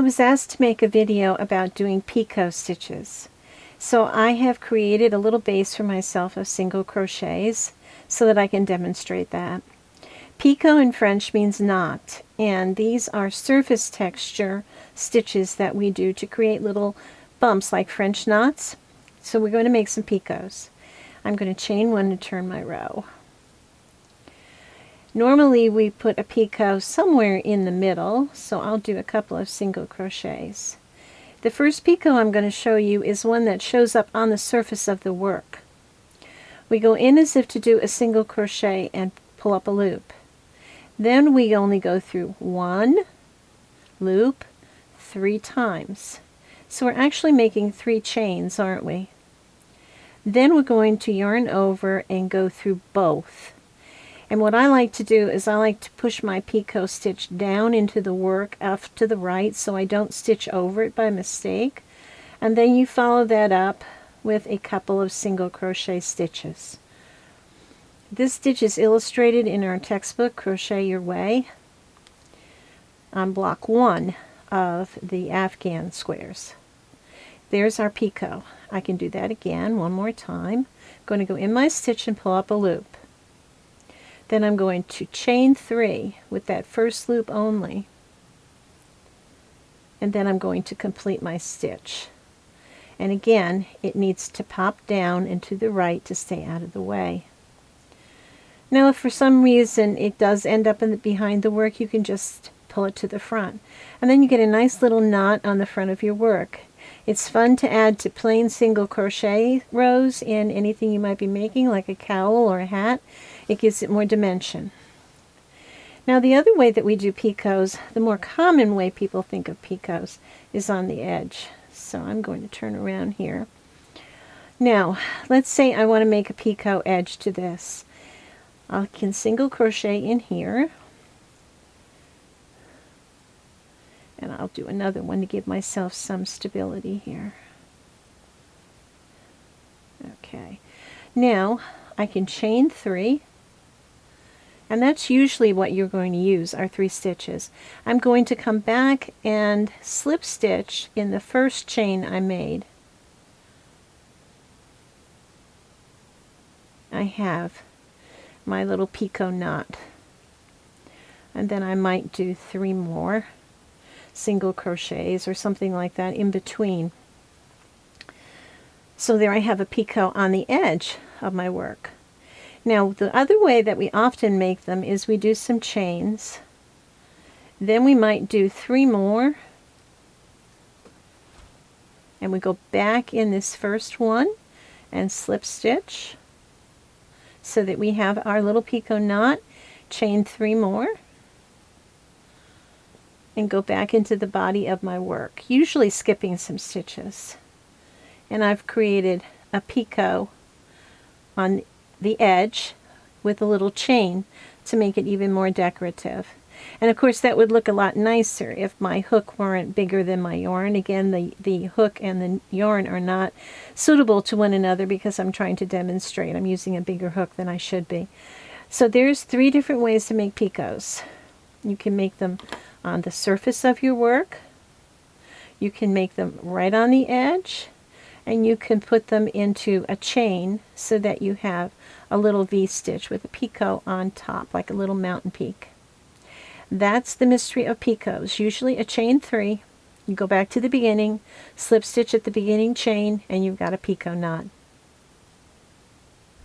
I was asked to make a video about doing picot stitches. So I have created a little base for myself of single crochets so that I can demonstrate that. Picot in French means knot, and these are surface texture stitches that we do to create little bumps like French knots. So we're going to make some picots. I'm going to chain one to turn my row. Normally we put a picot somewhere in the middle, so I'll do a couple of single crochets. The first picot I'm going to show you is one that shows up on the surface of the work. We go in as if to do a single crochet and pull up a loop. Then we only go through one loop 3 times. So we're actually making 3 chains, aren't we? Then we're going to yarn over and go through both. And what I like to do is I like to push my picot stitch down into the work off to the right so I don't stitch over it by mistake. And then you follow that up with a couple of single crochet stitches. This stitch is illustrated in our textbook, Crochet Your Way, on block 1 of the Afghan squares. There's our picot. I can do that again one more time. I'm going to go in my stitch and pull up a loop. Then I'm going to chain 3 with that first loop only, and then I'm going to complete my stitch. And again, it needs to pop down and to the right to stay out of the way. Now if for some reason it does end up behind the work, you can just pull it to the front. And then you get a nice little knot on the front of your work. It's fun to add to plain single crochet rows in anything you might be making, like a cowl or a hat. It gives it more dimension. Now the other way that we do picots, the more common way people think of picots, is on the edge. So I'm going to turn around here. Now let's say I want to make a picot edge to this. I can single crochet in here, and I'll do another one to give myself some stability here. Okay, now I can chain 3, and that's usually what you're going to use, are 3 stitches. I'm going to come back and slip stitch in the first chain I made. I have my little picot knot, and then I might do 3 more single crochets or something like that in between. So there I have a picot on the edge of my work. Now the other way that we often make them is we do some chains, then we might do 3 more, and we go back in this first one and slip stitch so that we have our little picot knot, chain 3 more, and go back into the body of my work, usually skipping some stitches. And I've created a picot on the edge with a little chain to make it even more decorative. And of course that would look a lot nicer if my hook weren't bigger than my yarn. Again, the hook and the yarn are not suitable to one another because I'm trying to demonstrate. I'm using a bigger hook than I should be. So there's 3 different ways to make picots. You can make them on the surface of your work, you can make them right on the edge, and you can put them into a chain so that you have a little V-stitch with a picot on top, like a little mountain peak. That's the mystery of picots. Usually a chain 3, you go back to the beginning, slip stitch at the beginning chain, and you've got a picot knot.